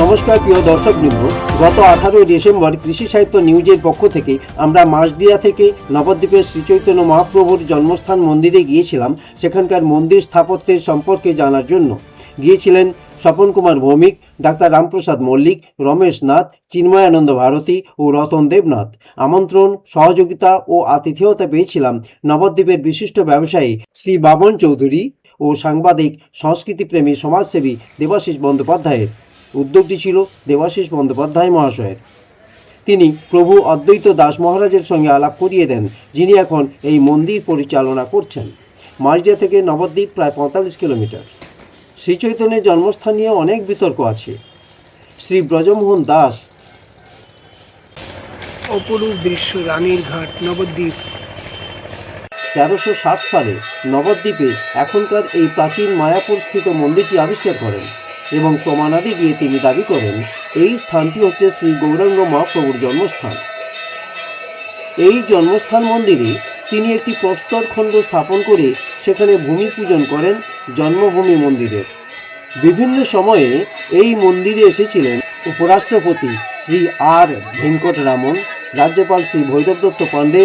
নমস্কার প্রিয় দর্শকবৃন্দ, গত 18 ডিসেম্বর কৃষি সাহিত্য নিউজের পক্ষ থেকে আমরা মাসদিয়া থেকে নবদ্বীপের শ্রীচৈতন্য মহাপ্রভুর জন্মস্থান মন্দিরে গিয়েছিলাম। সেখানকার মন্দির স্থাপত্যের সম্পর্কে জানার জন্য গিয়েছিলেন স্বপন কুমার ভৌমিক, ডাক্তার রামপ্রসাদ মল্লিক, রমেশ নাথ, চিন্ময়ানন্দ ভারতী ও রতন দেবনাথ। আমন্ত্রণ, সহযোগিতা ও আতিথেয়তা পেয়েছিলাম নবদ্বীপের বিশিষ্ট ব্যবসায়ী শ্রী বাবন চৌধুরী ও সাংবাদিক সংস্কৃতিপ্রেমী সমাজসেবী দেবাশিস বন্দ্যোপাধ্যায়ের। উদ্যোগটি ছিল দেবাশিস বন্দ্যোপাধ্যায় মহাশয়ের। তিনি প্রভু অদ্বৈত দাস মহারাজের সঙ্গে আলাপ করিয়ে দেন, যিনি এখন এই মন্দির পরিচালনা করছেন। মাসদিয়া থেকে নবদ্বীপ প্রায় 45 কিলোমিটার। শ্রীচৈতন্যের জন্মস্থান নিয়ে অনেক বিতর্ক আছে। শ্রী ব্রজমোহন দাস অপরূপ দৃশ্য, রানীর ঘাট, নবদ্বীপ। 1360 সালে নবদ্বীপে এখনকার এই প্রাচীন মায়াপুর স্থিত মন্দিরটি আবিষ্কার করেন এবং প্রমাণাদি দিয়ে তিনি দাবি করেন এই স্থানটি হচ্ছে শ্রী গৌরাঙ্গ মহাপ্রভুর জন্মস্থান। এই জন্মস্থান মন্দিরে তিনি একটি প্রস্তরখণ্ড স্থাপন করে সেখানে ভূমি পূজন করেন জন্মভূমি মন্দিরের। বিভিন্ন সময়ে এই মন্দিরে এসেছিলেন উপরাষ্ট্রপতি শ্রী আর ভেঙ্কটরামন, রাজ্যপাল শ্রী ভৈরব দত্ত পাণ্ডে,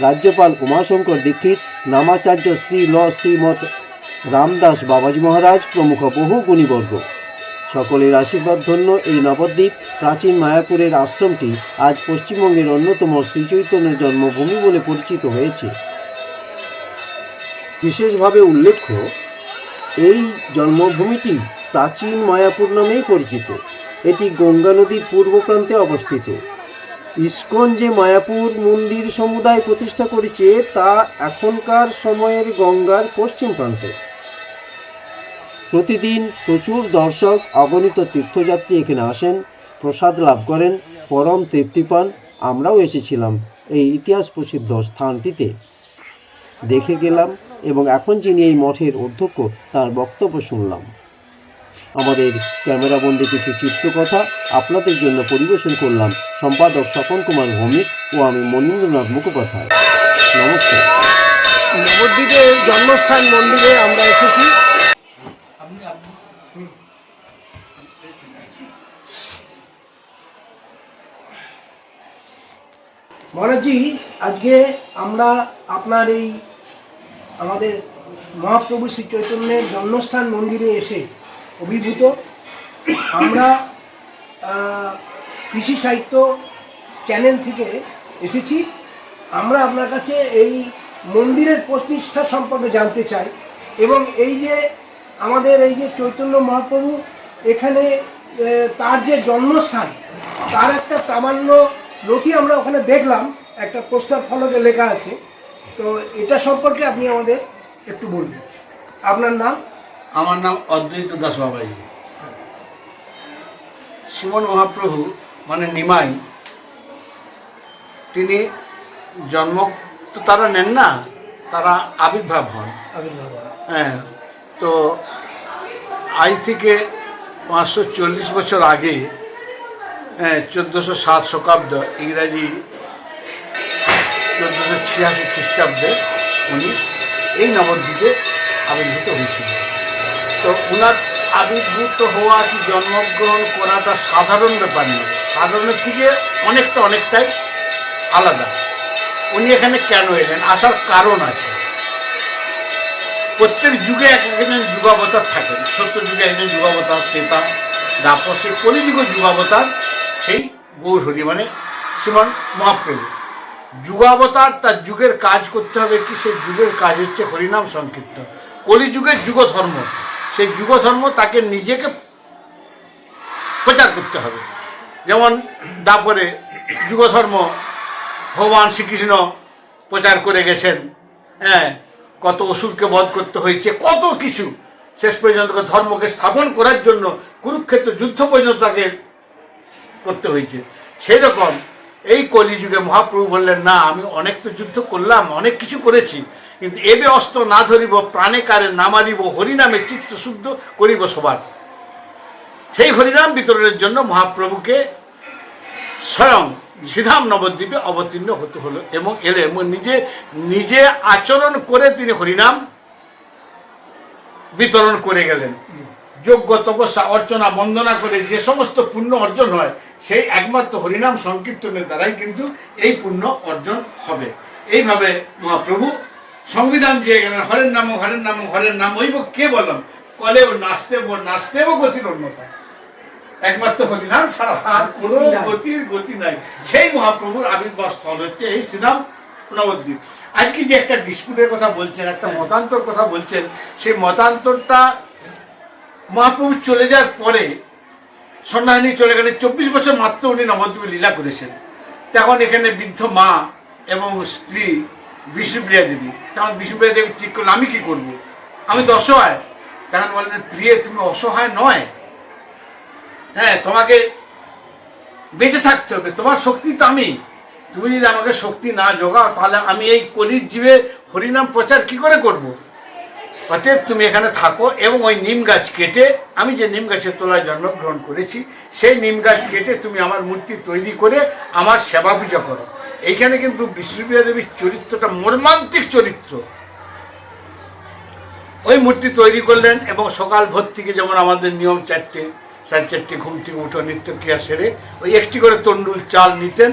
রাজ্যপাল উমাশঙ্কর দীক্ষিত, নামাচার্য শ্রীমৎ রামদাস বাবাজি মহারাজ প্রমুখ বহু গুণীবর্গ। সকলের আশীর্বাদ ধন্য এই নবদ্বীপ প্রাচীন মায়াপুরের আশ্রমটি আজ পশ্চিমবঙ্গের অন্যতম শ্রীচৈতন্যের জন্মভূমি বলে পরিচিত হয়েছে। বিশেষভাবে উল্লেখ্য, এই জন্মভূমিটি প্রাচীন মায়াপুর নামেই পরিচিত। এটি গঙ্গা নদীর পূর্ব প্রান্তে অবস্থিত। ইস্কন যে মায়াপুর মন্দির সমুদায় প্রতিষ্ঠা করেছে তা এখনকার সময়ের গঙ্গার পশ্চিম প্রান্তে। প্রতিদিন প্রচুর দর্শক, অগণিত তীর্থযাত্রী এখানে আসেন, প্রসাদ লাভ করেন, পরম তৃপ্তি পান। আমরাও এসেছিলাম এই ইতিহাস প্রসিদ্ধ স্থানটিতে, দেখে গেলাম এবং এখন যিনি এই মঠের অধ্যক্ষ তার বক্তব্য শুনলাম। আমাদের ক্যামেরাবন্দি কিছু চিত্রকথা আপনাদের জন্য পরিবেশন করলাম সম্পাদক স্বপন কুমার ভৌমিক ও আমি মনীন্দ্রনাথ মুখোপাধ্যায়। নমস্কার। নবদ্বীপের জন্মস্থান মন্দিরে আমরা এসেছি। মহারাজজি, আজকে আমরা আপনার এই আমাদের মহাপ্রভু শ্রী চৈতন্যের জন্মস্থান মন্দিরে এসে অভিভূত। আমরা কৃষি সাহিত্য চ্যানেল থেকে এসেছি। আমরা আপনার কাছে এই মন্দিরের প্রতিষ্ঠা সম্পর্কে জানতে চাই এবং এই যে আমাদের এই যে চৈতন্য মহাপ্রভু এখানে তার যে জন্মস্থান তার একটা সামান্য নথি আমরা ওখানে দেখলাম, একটা পোস্টার ফলকে লেখা আছে। তো এটা সম্পর্কে আপনি আমাদের একটু বলবেন। আপনার নাম? আমার নাম অদ্বৈত দাস বাবাজি। শ্রীমন মহাপ্রভু মানে নিমাই, তিনি জন্ম তো তারা নেন না, তারা আবির্ভাব হন। হ্যাঁ, তো আজ থেকে 540 বছর আগে, 1407 শতাব্দ, ইংরাজি 1486 খ্রিস্টাব্দে উনি এই নবদ্বীপে আবির্ভূত হয়েছিল। তো ওনার আবির্ভূত হওয়া কি জন্মগ্রহণ করাটা সাধারণ ব্যাপার নয়, সাধারণের থেকে অনেকটাই আলাদা। উনি এখানে কেন এলেন, আসার কারণ আছে। প্রত্যেক যুগে একজন যুগাবতার থাকেন। সত্য যুগে একজন যুগাবতার, শ্বেতা, দ্বাপর, সেই কলিযুগ যুগাবতার সেই গৌরহরি মানে শ্রীমান মহাপ্রভু। যুগাবতার তার যুগের কাজ করতে হবে কি, সেই যুগের কাজ হচ্ছে হরিনাম সংকীর্তন। কলিযুগের যুগধর্ম, সেই যুগধর্ম তাকে নিজেকে প্রচার করতে হবে। যেমন দাপরে যুগধর্ম ভগবান শ্রীকৃষ্ণ প্রচার করে গেছেন। কত অসুরকে বধ করতে হয়েছে, কত কিছু। শেষ পর্যন্ত ধর্মকে স্থাপন করার জন্য কুরুক্ষেত্র যুদ্ধ পর্যন্ত তাকে করতে হয়েছে। সেই রকম এই কলিযুগে মহাপ্রভু বললেন, না, আমি অনেক তো যুদ্ধ করলাম, অনেক কিছু করেছি, কিন্তু এবে অস্ত্র না ধরিব, প্রাণে কারে নামারিব, হরিনামে চিত্ত শুদ্ধ করিব সবার। সেই হরিনাম বিতরণের জন্য মহাপ্রভুকে স্বয়ং শ্রীধাম নবদ্বীপে অবতীর্ণ হতে হলো এবং এলে নিজে আচরণ করে তিনি হরিনাম বিতরণ করে গেলেন। যোগ্য তপস্যা অর্চনা বন্দনা করে যে সমস্ত পুণ্য অর্জন হয় সেই একমাত্র হরিনাম সংকীর্তনের দ্বারাই কিন্তু এই পুণ্য অর্জন হবে। এইভাবে মহাপ্রভু সংবিধান দিয়ে গেলেন, হরের নাম হরের নাম হরের নাম হইব কে বলম কলেও নাচতেব গতির অন্যতা। একমাত্র হরিনাম ছাড়া আর কোনো গতি নাই। সেই মহাপ্রভুর আবির্ভাব স্থল হচ্ছে এই শ্রীরাম নবদ্বীপ। আজকে যে একটা ডিসপুটের কথা বলছেন, একটা মতান্তর কথা বলছেন, সেই মতান্তরটা মহাপ্রভু চলে যাওয়ার পরে সন্ন্যাসিনী চলে গেলে 24 বছর মাত্র উনি নবদ্বীপে লীলা করেছেন। তখন এখানে বৃদ্ধ মা এবং স্ত্রী বিষ্ণুপ্রিয়া দেবী, তখন বিষ্ণুপ্রিয়া দেবী ঠিক করলেন আমি কি করব, আমি তো অসহায়। তখন বললেন প্রিয়ে তুমি অসহায় নয়, হ্যাঁ তোমাকে বেঁচে থাকতে হবে, তোমার শক্তি তো আমি, তুমি যদি আমাকে শক্তি না জোগাও তাহলে আমি এই কলির জীবে হরিনাম প্রচার কি করে করব। অতএব তুমি এখানে থাকো এবং ওই নিম গাছ কেটে, আমি যে নিম গাছের তলায় জন্মগ্রহণ করেছি সেই নিম গাছ কেটে তুমি আমার মূর্তি তৈরি করে আমার সেবা পূজা করো। এইখানে কিন্তু বিষ্ণুপ্রিয়া দেবীর চরিত্রটা মর্মান্তিক চরিত্র। ওই মূর্তি তৈরি করলেন এবং সকাল ভোর থেকে যেমন আমাদের নিয়ম 4টে, 4:30 ঘুম থেকে উঠো নিত্যক্রিয়া সেরে ওই একটি করে তন্ডুল চাল নিতেন,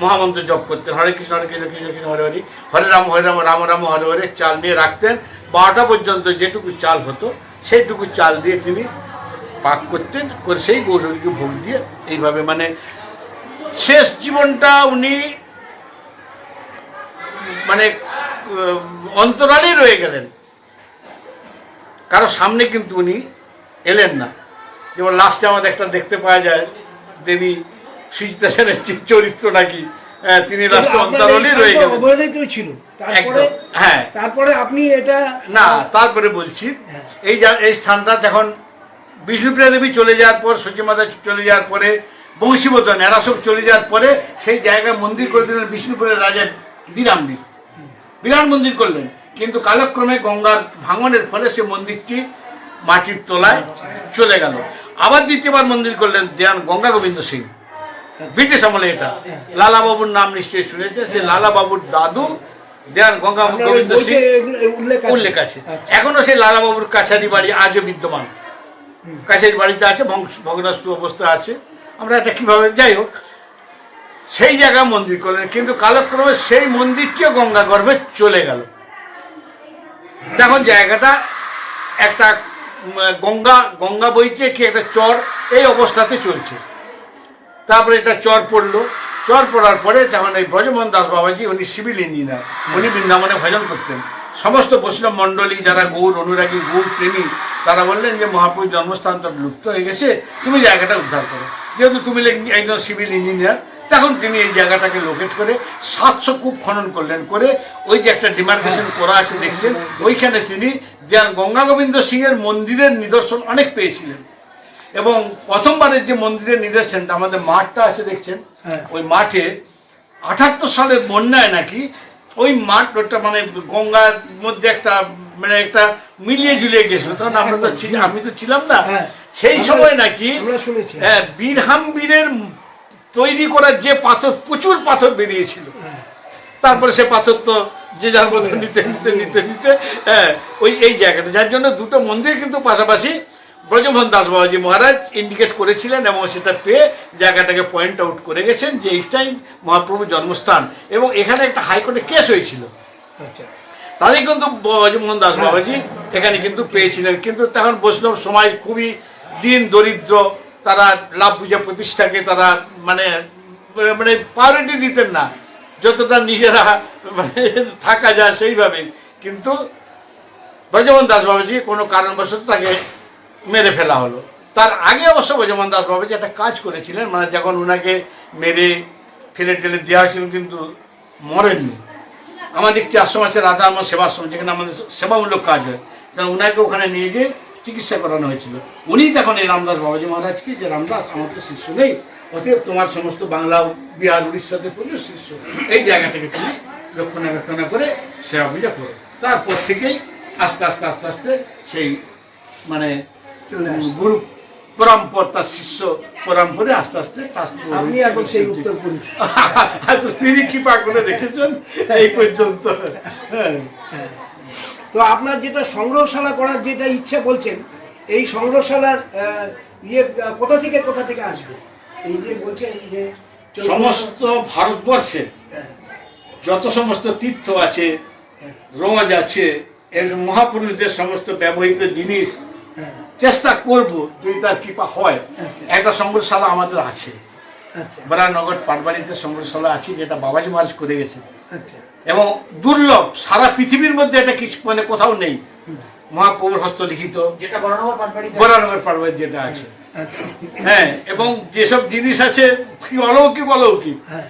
মহামন্ত্র জপ করতেন, হরে কৃষ্ণ কৃষ্ণ কৃষ্ণ হরে হরি, হরে রাম রাম রাম হরে হরে চাল নিয়ে রাখতেন। 12টা পর্যন্ত যেটুকু চাল হতো সেইটুকু চাল দিয়ে তিনি পাক করতেন, করে সেই গৌরীকে ভোগ দিয়ে এইভাবে মানে শেষ জীবনটা উনি মানে অন্তরালেই রয়ে গেলেন, কারো সামনে কিন্তু উনি এলেন না। যেমন লাস্টে আমাদের একটা দেখতে পাওয়া যায় দেবী সুচিতা সেনের চরিত্র নাকি তিনি লাস্টে অন্তরালেই রয়ে গেলেন। ছিল একদম, হ্যাঁ। তারপরে আপনি এটা না তারপরে বলছি এই স্থানটা যখন বিষ্ণুপ্রিয়া দেবী চলে যাওয়ার পর, সূর্যমাতা চলে যাওয়ার পরে, বংশীবদন এরা সব চলে যাওয়ার পরে সেই জায়গায় মন্দির করে দিলেন বিষ্ণুপুরের রাজা বিরামবীর, বিরাট মন্দির করলেন। কিন্তু কালক্রমে গঙ্গার ভাঙনের ফলে সে মন্দিরটি মাটির তলায় চলে গেল। আবার দ্বিতীয়বার মন্দির করলেন দেয়ান গঙ্গা গোবিন্দ সিং, ব্রিটিশ আমলে। এটা লালাবাবুর নাম নিশ্চয়ই শুনেছে, সে লালাবাবুর দাদু দেয়ান গঙ্গা গোবিন্দ সিং উল্লেখ আছে। এখনো সেই লালাবাবুর কাছারি বাড়ি আজও বিদ্যমান, কাছারি বাড়িতে আছে, ভগ্নস্তূপ অবস্থা আছে। আমরা এটা কিভাবে যাই হোক সেই জায়গায় মন্দির করলেন, কিন্তু কালক্রমে সেই মন্দিরটিও গঙ্গা গর্ভে চলে গেল। তখন জায়গাটা একটা গঙ্গা বইছে কি একটা চর এই অবস্থাতে চলছে। তারপরে এটা চর পড়লো, চর পড়ার পরে তখন এই ব্রজমোহন দাস বাবাজি উনি সিভিল ইঞ্জিনিয়ার, উনি বৃন্দাবনে ভজন করতেন। সমস্ত বৈষ্ণব মণ্ডলী যারা গৌর অনুরাগী, গৌর প্রেমী, তারা বললেন যে মহাপ্রভুর জন্মস্থান তো লুপ্ত হয়ে গেছে, তুমি জায়গাটা উদ্ধার করো। যেহেতু তুমি একজন সিভিল ইঞ্জিনিয়ার, তখন তিনি এই জায়গাটাকে লোকেট করে 700 কূপ খনন করলেন, করে ওই যে একটা ডিমার্কেশন করা আছে দেখছেন, ওইখানে তিনি দেয়ান গঙ্গা গোবিন্দ সিংয়ের মন্দিরের নিদর্শন অনেক পেয়েছিলেন। এবং প্রথমবারের যে মন্দিরের নিদর্শনটা আমাদের মাঠটা আছে দেখছেন, ওই মাঠে 78 সালের বন্যায় নাকি ওই মাঠ ওটা মানে গঙ্গার মধ্যে একটা মানে একটা মিলিয়ে ঝুলিয়ে গেছিল। তখন আমরা তো আমি তো ছিলাম না সেই সময়, নাকি বীরহামবীরের তৈরি করার যে পাথর, প্রচুর পাথর বেরিয়েছিল। তারপরে সে পাথর তো যে যার মতো নিতে নিতে নিতে নিতে ওই এই জায়গাটা, যার জন্য দুটো মন্দির কিন্তু পাশাপাশি ব্রজমোহন দাস বাবাজি মহারাজ ইন্ডিকেট করেছিলেন এবং সেটা পেয়ে জায়গাটাকে পয়েন্ট আউট করে গেছেন যে এইটাই মহাপ্রভুর জন্মস্থান। এবং এখানে একটা হাইকোর্টে কেস হয়েছিল, তাদের কিন্তু ব্রজমোহন দাস বাবাজি এখানে কিন্তু পেয়েছিলেন। কিন্তু তখন বৈষ্ণব সমাজ খুবই দিন দরিদ্র, তারা লাভ পূজা প্রতিষ্ঠাকে তারা মানে মানে প্রায়োরিটি দিতেন না, যতটা নিজেরা মানে থাকা যায় সেইভাবে। কিন্তু ব্রজমোহন দাস বাবাজি কোনো কারণবশত তাকে মেরে ফেলা হলো। তার আগে অবশ্য ব্রজমোহন দাস বাবাজি একটা কাজ করেছিলেন, মানে যখন ওনাকে মেরে ফেলে টেলে দেওয়া হয়েছিল কিন্তু মরেননি। আমাদের একটি আশ্রম আছে রাধা আমার সেবাশ্রম, যেখানে আমাদের সেবামূলক কাজ হয়, কারণ ওনাকে ওখানে নিয়ে গিয়ে চিকিৎসা করানো হয়েছিল। উনি তখন এই রামদাস বাবাজি মহারাজকে যে রামদাস আমার তো শিষ্য নেই, অতএব তোমার সমস্ত বাংলা বিহার উড়িষ্যাতে প্রচুর শিষ্য, এই জায়গাটাকে তুমি রক্ষণাবেক্ষণা করে সেবা পূজা করো। তারপর থেকেই আস্তে আস্তে আস্তে আস্তে সেই মানে গুরু পরম্পর, তার শিষ্য পরম্পরে আস্তে আস্তে আপনি এখন সেই উত্তর পুরুষ তিনি কৃপা করে রেখেছেন এই পর্যন্ত। তো আপনার যেটা সংগ্রহশালা করার যেটা ইচ্ছে বলছেন, এই সংগ্রহশালার কোথা থেকে আসবে? এই যে বলছেন যে সমস্ত ভারতবর্ষে হ্যাঁ, যত সমস্ত তীর্থ আছে, হ্যাঁ, রোজ আছে, এর মহাপুরুষদের সমস্ত ব্যবহৃত জিনিস হ্যাঁ, চেষ্টা করব যদি তার কৃপা হয়। আচ্ছা। একটা সংগ্রহশালা আমাদের আছে, আচ্ছা বরানগর পাটবাড়িতে সংগ্রহশালা আছে, যেটা বাবাজি মহারাজ করে গেছে আচ্ছা এবং দুর্লভ, সারা পৃথিবীর মধ্যে এটা কিছু মানে কোথাও নেই। মহাপ্রভুর হস্তলিখিত যেটা বরানগর পাটবাড়িতে বরানগর পাটবাড়ি যেটা আছে, আচ্ছা হ্যাঁ, এবং যেসব জিনিস আছে কি অলৌকিক অলৌকিক, হ্যাঁ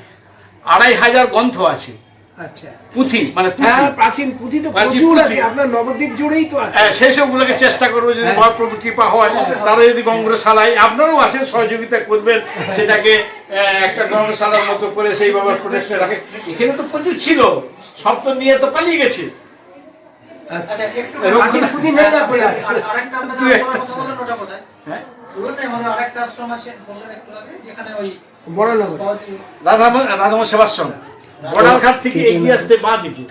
2500 গ্রন্থ আছে, আচ্ছা পুঁথি মানে হ্যাঁ পুঁথি। প্রাচীন পুঁথি তো প্রাচীন প্রচুর পুঁথি। আছে, আপনার নবদ্বীপ জুড়েই তো আছে। হ্যাঁ, সেই সবগুলোকে চেষ্টা করবো যদি হ্যাঁ। মহাপ্রভু কৃপা হয়, তারা যদি গঙ্গশালায় আপনারাও আসেন, সহযোগিতা করবেন, সেটাকে একটা গঙ্গশালার মতো করে সেইভাবে প্রতিষ্ঠা রাখে। এখানে তো প্রচুর ছিল, সব তো নিয়ে তো পালিয়ে গেছে। আচ্ছা আচ্ছা একটু প্রাচীন পুঁথি নেই না পড়ে আছে। আরেকটা আপনারা তুই একটা- আশ্রমের কথা বললেন, ওটা কোথায়? হ্যাঁ, ওটাই আমাদের আরেকটা আশ্রম আছে বললেন একটু আগে, যেখানে ওই বরানগর রাধামোহন সেবাশ্রম বর্ডারঘাট থেকে এগিয়ে আসতে বাঁ দিকে।